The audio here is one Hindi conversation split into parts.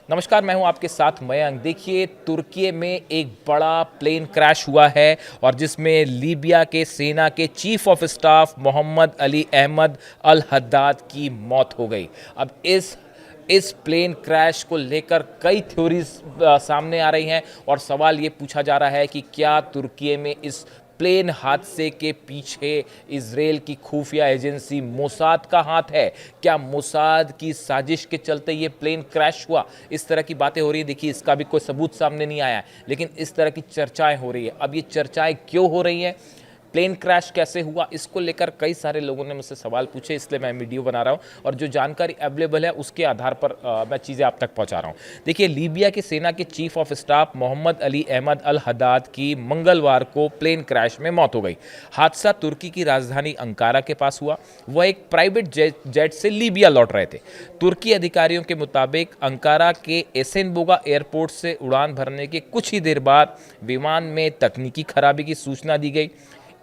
नमस्कार, मैं हूं आपके साथ मयंक। देखिए, तुर्की में एक बड़ा प्लेन क्रैश हुआ है और जिसमें लीबिया के सेना के chief of staff Mohammed Ali Ahmed al Haddad की मौत हो गई। अब इस प्लेन क्रैश को लेकर कई थ्योरीज सामने आ रही हैं और सवाल ये पूछा जा रहा है कि क्या तुर्की में इस प्लेन हादसे के पीछे इजराइल की खुफिया एजेंसी मोसाद का हाथ है? क्या मोसाद की साजिश के चलते ये प्लेन क्रैश हुआ? इस तरह की बातें हो रही है। देखिए, इसका भी कोई सबूत सामने नहीं आया है, लेकिन इस तरह की चर्चाएं हो रही है। अब ये चर्चाएं क्यों हो रही हैं, प्लेन क्रैश कैसे हुआ, इसको लेकर कई सारे लोगों ने मुझसे सवाल पूछे, इसलिए मैं वीडियो बना रहा हूं और जो जानकारी अवेलेबल है उसके आधार पर मैं चीज़ें आप तक पहुंचा रहा हूं। देखिए, लीबिया की सेना के chief of staff Mohammed Ali Ahmed al Haddad की मंगलवार को प्लेन क्रैश में मौत हो गई। हादसा तुर्की की राजधानी अंकारा के पास हुआ। वह एक प्राइवेट जेट से लीबिया लौट रहे थे। तुर्की अधिकारियों के मुताबिक अंकारा के एसेनबोगा एयरपोर्ट से उड़ान भरने के कुछ ही देर बाद विमान में तकनीकी खराबी की सूचना दी गई।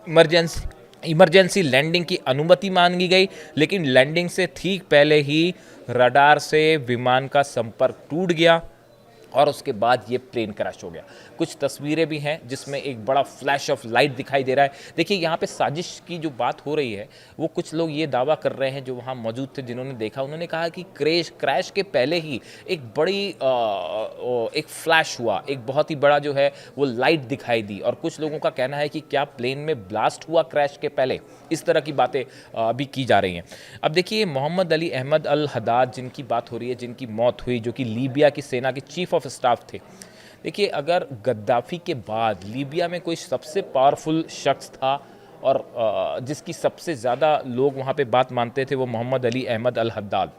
इमरजेंसी लैंडिंग की अनुमति मांगी गई, लेकिन लैंडिंग से ठीक पहले ही रडार से विमान का संपर्क टूट गया और उसके बाद ये प्लेन क्रैश हो गया। कुछ तस्वीरें भी हैं जिसमें एक बड़ा फ्लैश ऑफ लाइट दिखाई दे रहा है। देखिए, यहाँ पे साजिश की जो बात हो रही है, वो कुछ लोग ये दावा कर रहे हैं जो वहाँ मौजूद थे, जिन्होंने देखा, उन्होंने कहा कि क्रैश के पहले ही एक बड़ी एक फ्लैश हुआ, एक बहुत ही बड़ा जो है वो लाइट दिखाई दी। और कुछ लोगों का कहना है कि क्या प्लेन में ब्लास्ट हुआ क्रैश के पहले? इस तरह की बातें अभी की जा रही हैं। अब देखिए, Mohammad Ali Ahmed al Haddad जिनकी बात हो रही है, जिनकी मौत हुई, जो कि लीबिया की सेना के चीफ ऑफ स्टाफ थे। देखिए, अगर गद्दाफी के बाद लीबिया में कोई सबसे पावरफुल शख्स था और जिसकी सबसे ज़्यादा लोग वहाँ पे बात मानते थे, वो Mohammad Ali Ahmed al Haddad,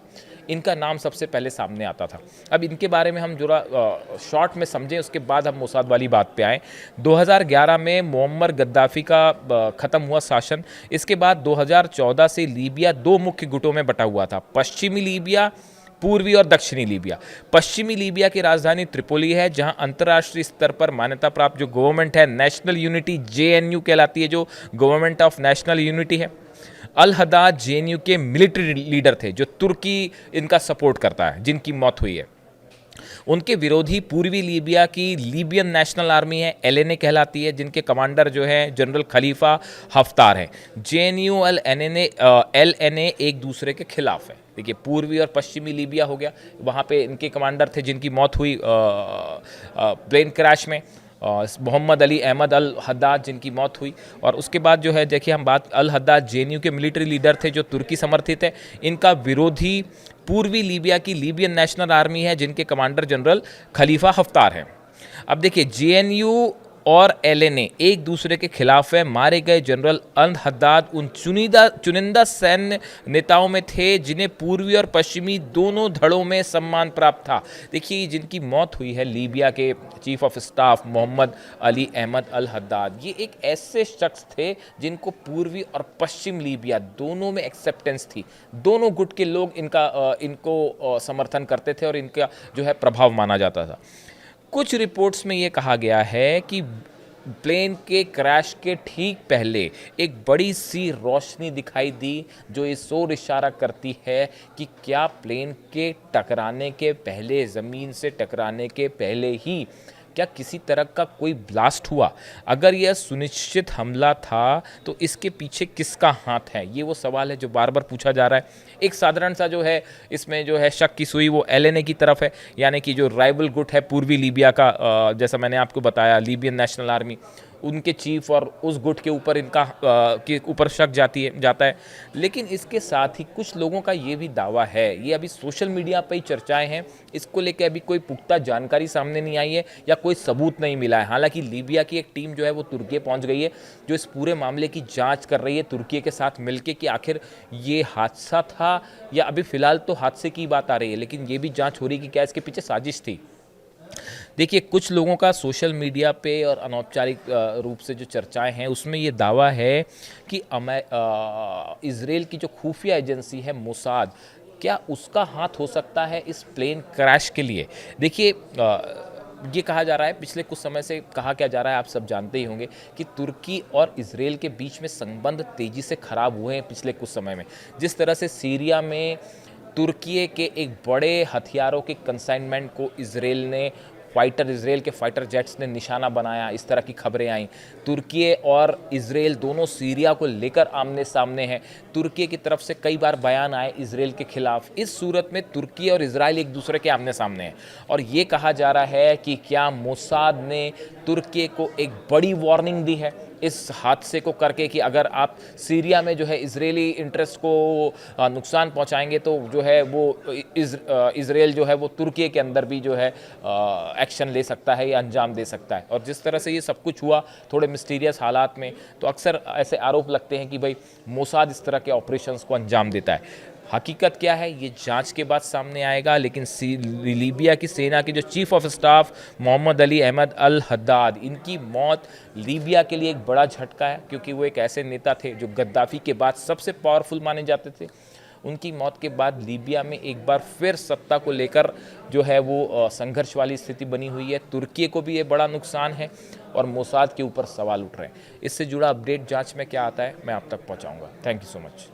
इनका नाम सबसे पहले सामने आता था। अब इनके बारे में हम जरा शॉर्ट में समझें, उसके बाद हम मोसाद वाली बात पे आएँ। 2011 में मुअम्मर गद्दाफी का ख़त्म हुआ शासन। इसके बाद 2014 से लीबिया दो मुख्य गुटों में बटा हुआ था, पश्चिमी लीबिया, पूर्वी और दक्षिणी लीबिया। पश्चिमी लीबिया की राजधानी त्रिपोली है, जहां अंतर्राष्ट्रीय स्तर पर मान्यता प्राप्त जो गवर्नमेंट है, नेशनल यूनिटी जेएनयू कहलाती है, जो गवर्नमेंट ऑफ नेशनल यूनिटी है। अल हद्दाद जेएनयू के मिलिट्री लीडर थे, जो तुर्की इनका सपोर्ट करता है, जिनकी मौत हुई है। उनके विरोधी पूर्वी लीबिया की लीबियन नेशनल आर्मी है, एलएनए कहलाती है, जिनके कमांडर जो हैं जनरल खलीफा हफ्तार हैं। जेएनयू और एलएनए एक दूसरे के खिलाफ है। देखिए, पूर्वी और पश्चिमी लीबिया हो गया, वहाँ पे इनके कमांडर थे जिनकी मौत हुई प्लेन क्रैश में। Mohammad Ali Ahmed al Haddad जिनकी मौत हुई। और उसके बाद जो है, देखिए, हम बात, अल हद्दाद जेएनयू के मिलिट्री लीडर थे जो तुर्की समर्थित है। इनका विरोधी पूर्वी लीबिया की लीबियन नेशनल आर्मी है, जिनके कमांडर जनरल खलीफा हफ्तार हैं। अब देखिए, जेएनयू और एलएनए एक दूसरे के खिलाफ है। मारे गए जनरल अल हद्दाद उन चुनिंदा सैन्य नेताओं में थे जिन्हें पूर्वी और पश्चिमी दोनों धड़ों में सम्मान प्राप्त था। देखिए, जिनकी मौत हुई है लीबिया के chief of staff Mohammed Ali Ahmed al Haddad, ये एक ऐसे शख्स थे जिनको पूर्वी और पश्चिम लीबिया दोनों में एक्सेप्टेंस थी। दोनों गुट के लोग इनको समर्थन करते थे और इनका जो है प्रभाव माना जाता था। कुछ रिपोर्ट्स में ये कहा गया है कि प्लेन के क्रैश के ठीक पहले एक बड़ी सी रोशनी दिखाई दी, जो इस ओर इशारा करती है कि क्या प्लेन के टकराने के पहले, ज़मीन से टकराने के पहले ही क्या किसी तरह का कोई ब्लास्ट हुआ? अगर यह सुनिश्चित हमला था तो इसके पीछे किसका हाथ है? ये वो सवाल है जो बार बार पूछा जा रहा है। एक साधारण सा जो है इसमें जो है शक की सुई वो एलएनए की तरफ है, यानी कि जो राइवल गुट है पूर्वी लीबिया का, जैसा मैंने आपको बताया, लीबियन नेशनल आर्मी, उनके चीफ और उस गुट के ऊपर के ऊपर शक जाता है। लेकिन इसके साथ ही कुछ लोगों का ये भी दावा है, ये अभी सोशल मीडिया पर ही चर्चाएं हैं, इसको लेकर अभी कोई पुख्ता जानकारी सामने नहीं आई है या कोई सबूत नहीं मिला है। हालांकि लीबिया की एक टीम जो है वो तुर्की पहुंच गई है, जो इस पूरे मामले की जांच कर रही है तुर्की के साथ मिलकर कि आखिर ये हादसा था या अभी फिलहाल तो हादसे की बात आ रही है, लेकिन ये भी जांच हो रही है कि क्या इसके पीछे साजिश थी। देखिए, कुछ लोगों का सोशल मीडिया पे और अनौपचारिक रूप से जो चर्चाएं हैं, उसमें ये दावा है कि इजराइल की जो खुफिया एजेंसी है मोसाद, क्या उसका हाथ हो सकता है इस प्लेन क्रैश के लिए? देखिए, ये कहा जा रहा है, पिछले कुछ समय से कहा क्या जा रहा है, आप सब जानते ही होंगे कि तुर्की और इजराइल के बीच में संबंध तेज़ी से ख़राब हुए हैं पिछले कुछ समय में। जिस तरह से सीरिया में तुर्की के एक बड़े हथियारों के कंसाइनमेंट को इसराइल के फाइटर जेट्स ने निशाना बनाया, इस तरह की खबरें आई। तुर्की और इसराइल दोनों सीरिया को लेकर आमने सामने हैं। तुर्की की तरफ से कई बार बयान आए इसराइल के खिलाफ। इस सूरत में तुर्की और इसराइल एक दूसरे के आमने सामने हैं और ये कहा जा रहा है कि क्या मोसाद ने तुर्की को एक बड़ी वार्निंग दी है इस हादसे को करके कि अगर आप सीरिया में जो है इजरायली इंटरेस्ट को नुकसान पहुंचाएंगे तो जो है वो इसराइल जो है वो तुर्की के अंदर भी जो है एक्शन ले सकता है या अंजाम दे सकता है। और जिस तरह से ये सब कुछ हुआ थोड़े मिस्टीरियस हालात में, तो अक्सर ऐसे आरोप लगते हैं कि भाई मोसाद इस तरह के ऑपरेशंस को अंजाम देता है। हकीकत क्या है ये जांच के बाद सामने आएगा, लेकिन लीबिया की सेना के जो chief of staff Mohammed Ali Ahmed al Haddad, इनकी मौत लीबिया के लिए एक बड़ा झटका है, क्योंकि वो एक ऐसे नेता थे जो गद्दाफी के बाद सबसे पावरफुल माने जाते थे। उनकी मौत के बाद लीबिया में एक बार फिर सत्ता को लेकर जो है वो संघर्ष वाली स्थिति बनी हुई है। तुर्की को भी ये बड़ा नुकसान है और मोसाद के ऊपर सवाल उठ रहे हैं। इससे जुड़ा अपडेट जांच में क्या आता है मैं आप तक पहुंचाऊंगा। Thank you so much.